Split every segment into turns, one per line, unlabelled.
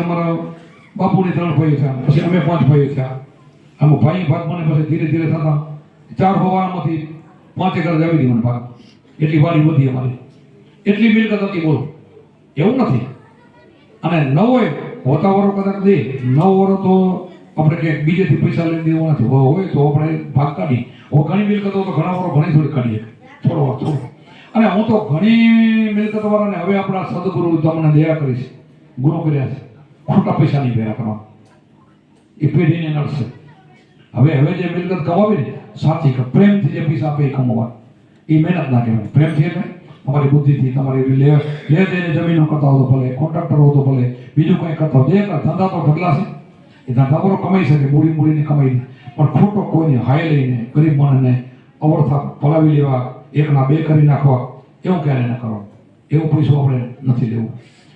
પછી અમારા બાપુની 3 ભાઈઓ થયા, પછી અમે 5 ભાઈઓ થયા. આમ ભાઈ ભાગ મને પછી ધીરે ધીરે થતા 4 હોવામાંથી 5 એકર આવી દીધું ભાગ. એટલી વાડી વધી અમારી, એટલી મિલકત હતી. બોલો, એવું નથી. અને 9 હોતા વરો કદાચ દે 9 વરો તો આપણે ક્યાંક બીજેથી પૈસા લઈને દેવા નથી. હોય તો આપણે ભાગ કાઢી. ઘણી મિલકતો તો ઘણા વરો ઘણી થોડી કાઢીએ, થોડો. અને હું તો ઘણી મિલકત વાળાને હવે આપણા સદગુરુ તમને દયા કરીશ, ગુરુ કર્યા છે, ખોટા પૈસા નહીં ભેગા કરવા. એ પેઢીને નડશે. હવે જે મિલકત કમાવી ને સાચી પ્રેમથી જે પૈસા આપે એ કમાવા, એ મહેનત ના કહેવાય. પ્રેમથી એટલે તમારી બુદ્ધિથી, તમારી લે દઈને જમીનો કરતા હો તો ભલે, કોન્ટ્રાક્ટર હો તો ભલે, બીજું કંઈ કરતા હો. ધંધા તો ઢગલા છે, એ ધંધા પર કમાઈ શકે, મૂડીને કમાઈ. પણ ખોટો કોઈને હાય લઈને ગરીબ માણસને અવળથા પલાવી લેવા, 1 ના 2 કરી નાખવા, એવું ક્યારે ન કરવાનું. એવો પૈસો આપણે નથી લેવો.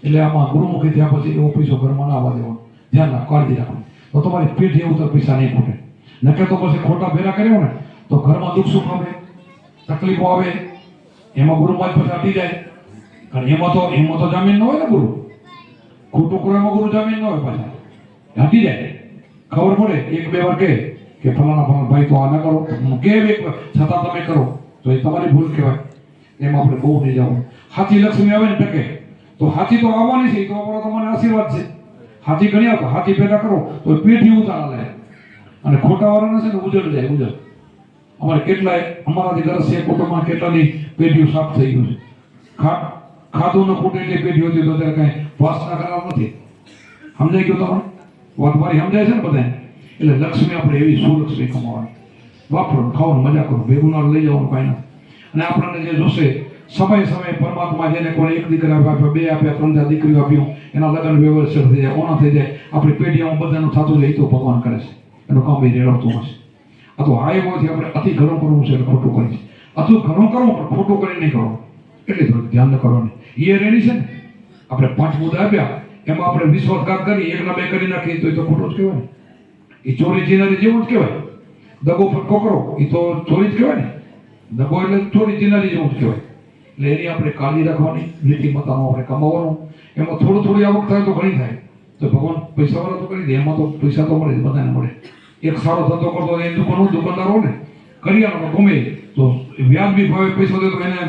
એટલે આમાં ગુરુમુખી થયા પછી એવો પૈસો ઘરમાં ના આવવા દેવાનો. ધ્યાન રાખ, કાળજી રાખવાની. તો તમારી પેઢી એવું તો પૈસા નહીં ખૂટે. નકે તો પછી ખોટા ભેરા કર્યો ને તો ઘરમાં દુઃખ સુખ આવે, તકલીફો આવે. એમાં ગુરુમાં જ પછી અટી જાય. કારણ એમાં તો જામીન ન હોય ને. ગુરુ ખોટું કરો એમાં ગુરુ જામીન ન હોય. પાછા અટી જાય. ખબર પડે 1-2 વાર કે ફલાણા ભાઈ તો આ ન કરો, છતાં તમે કરો તો એ તમારી ભૂલ કહેવાય. એમાં આપણે બહુ નહીં જવું. સાચી લક્ષ્મી આવે ને ટકે તો સાચી તો આવવાની છે. તો અમારો તમારે આશીર્વાદ છે. સાચી ગણી આપો, સાચી પેદા કરો તો પેઢી ઉતારા લે. અને ખોટા વાળાને છે ને ઉજળ જાય. અમારે કેટલાય અમારાથી ગરજ છે કુટુંબમાં કેટલાની પેઢીઓ સાફ થઈ ગયું છે. ખાધું ન ખૂટે એટલી પેઢીઓ હતી તો અત્યારે કાંઈ વાસના ખરાબ નથી. સમજાઈ ગયું તમને? વાત મારી સમજાય છે ને બધાને? એટલે લક્ષ્મી આપણે એવી સુલક્ષ્મી કમાવાની. વાપરો, ખાવાનું, મજા કરો, ભેગું ના લઈ જવાનું કાંઈ નથી. અને આપણને જે જોશે સમય પરમાત્મા જેને કોઈ 1 દીકરા આપ્યો, 2 આપ્યા, 3 દીકરીઓ આપ્યું, એના લગ્ન વ્યવસ્થિત થઈ જાય, ઓના થઈ જાય, આપણી પેઢીઓમાં બધાનું થતું જાય. તો ભગવાન કરે છે, એનું કામ એ રેડવતું હશે. આ તો હાઈવોથી આપણે અતિ ઘણું કરવું છે એટલે ખોટું કરી છે. અતિ ઘણું કરવું પણ ખોટું કરી નહીં કરવું. એટલે થોડું ધ્યાન ન કરવાનું. એ રેડી છે ને આપણે 5 મુદ્દા આપ્યા, એમાં આપણે વિશ્વાસઘાત કરી 1 ના 2 કરી નાખીએ તો એ તો ખોટું જ કહેવાય. એ ચોરી ચીનારી જેવું જ કહેવાય. દગો ફટકો કરો એ તો ચોરી જ કહેવાય ને. દગો એટલે ચોરી ચીનારી જેવું જ કહેવાય. એટલે એની આપણે કાળજી રાખવાની, નીતિમત્તામાં આપણે કમાવાનું. એમાં થોડી આવક થાય તો ઘણી થાય. તો ભગવાન પૈસાવાળા તો કરી દે. એમાં તો પૈસા તો મળે, બધાને મળે. એક સારો ધંધો કરતો એ દુકાનદાર હોય ને, કરિયાનો ગમે તો વ્યાજબી ભાવે પૈસો દે તો એને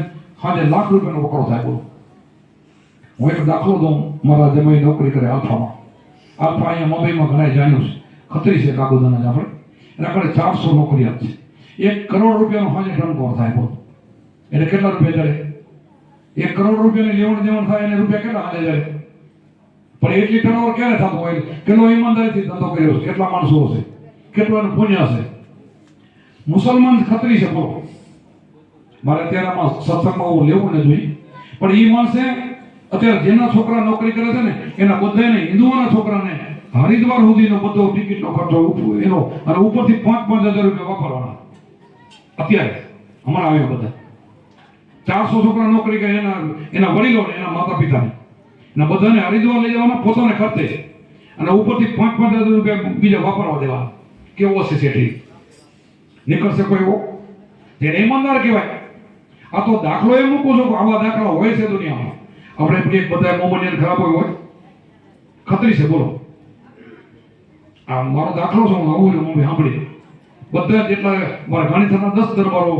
સાંજે લાખ રૂપિયાનો વકરો થાય. બોલો, હું એક દાખલો દઉં. મારા જમાઈ નોકરી કરે આલ્ફામાં. આલ્ફા અહીંયા મુંબઈમાં ઘણા જાણ્યું છે, ખત્રી છે કાગોદાના. આપણે એના આપણે 400 નોકરિયાત છે. 1 કરોડ રૂપિયાનો સાંજે ટર્નઓવર થાય. બોલો, એટલે કેટલા રૂપિયા જડે? 1 કરોડ રૂપિયાની લેવડ દેવડ થાય એને રૂપિયા કેટલા હાલે જડે? પણ એટલી ટર્નઓવર ક્યારે થતું હોય? કેટલો ઈમાનદારીથી ધંધો કર્યો છે, કેટલા માણસો હશે, કેટલો એનું પુણ્ય હશે. મુસલમાન ખત્રી છે. બોલો, મારે અત્યારે આમાં સત્સંગમાં હું લેવું ને જોઈએ. પણ એ માણસે અત્યારે જેના છોકરા નોકરી કરે છે ને એના બધાને, હિન્દુઓના છોકરાને હરિદ્વાર સુધીનો બધો ટિકિટનો ખર્ચો એનો, અને ઉપરથી 5-5 હજાર રૂપિયા વાપરવાના. અત્યારે હમણાં આવ્યા બધા 400 છોકરા નોકરી કરે, એના વડીલોને, એના માતા પિતાને, એના બધાને હરિદ્વાર લઈ જવાના પોતાને ખર્ચે, અને ઉપરથી 5-5 હજાર રૂપિયા બીજા વાપરવા દેવાના. કેવો હશે શેઠી? નીકળશે કોઈ એવો? જેને ઈમાનદાર કહેવાય. આ તો દાખલો એમ મૂકું છું કે આવા દાખલા હોય છે દુનિયામાં. આપણે બધા મોમનિયન ખરાબ હોય ખતરી છે. બોલો, આ મારો દાખલો છે. હું આવું છું મમ્મી સાંભળી. બધા જેટલા મારા ગાણિતના 10 દરબારો,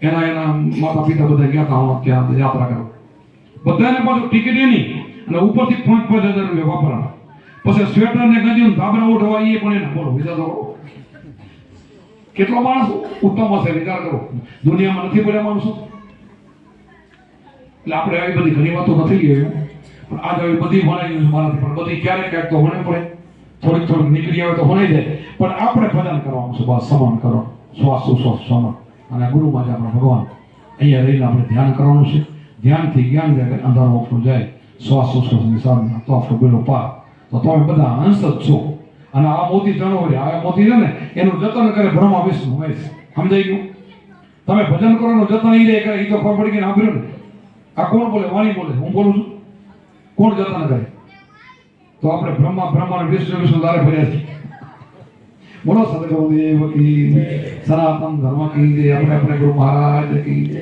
એના માતા પિતા બધા ગયા હતા ત્યાં યાત્રા કરવા. બધાને પાછું ટિકિટ એની, અને ઉપરથી 5-5 હજાર રૂપિયા વાપરવાના. પછી સ્વેટર ને ગંજી ધાબળા ઉઠવા એ પણ એને. બોલો, વિચાર કરો કેટલો માણસ ઉત્તમ હશે. વિચાર કરો, દુનિયામાં નથી પડ્યા માણસો. એટલે આપણે આવી બધી ઘણી વાતો નથી લઈ પણ આજ આવી બધી ભણાઈ મારાથી. પણ બધી ક્યારેક ક્યાંક તો ભણે પડે, થોડીક નીકળી આવે તો ભણાઈ જાય. પણ આપણે ભજન કરવાનું છે, બસ સમાન કરવાનું, શ્વાસ સમાન. અને ગુરુમાં જ આપણે ભગવાન અહીંયા રહીને આપણે ધ્યાન કરવાનું છે. ધ્યાનથી જ્ઞાન જાય, અંધારો આપણું જાય. શ્વાસોશ્વાસની સાધના તો આપણો બેડો પાર. તો તમે બધા હંસ જ છો. અને આ મોતી જણો, આ મોતી છે ને એનું જતન કરે બ્રહ્મા વિષ્ણુ મહેશ. સમજાઈ ગયું? તમે ભજન કરવાનું જતન એ કરે, એ તો ખબર પડી ગઈ ને. સાંભળ્યું ને? આ કોણ બોલે? વાણી બોલે, હું બોલું છું. કોણ જતન કરે? તો આપણે બ્રહ્મા ને વિષ્ણુ તારે ભર્યા છે. બોલો સદગુરુદેવ કી, સનાતન ધર્મ કી જય. આપણે ગુરુ મહારાજ કી જય.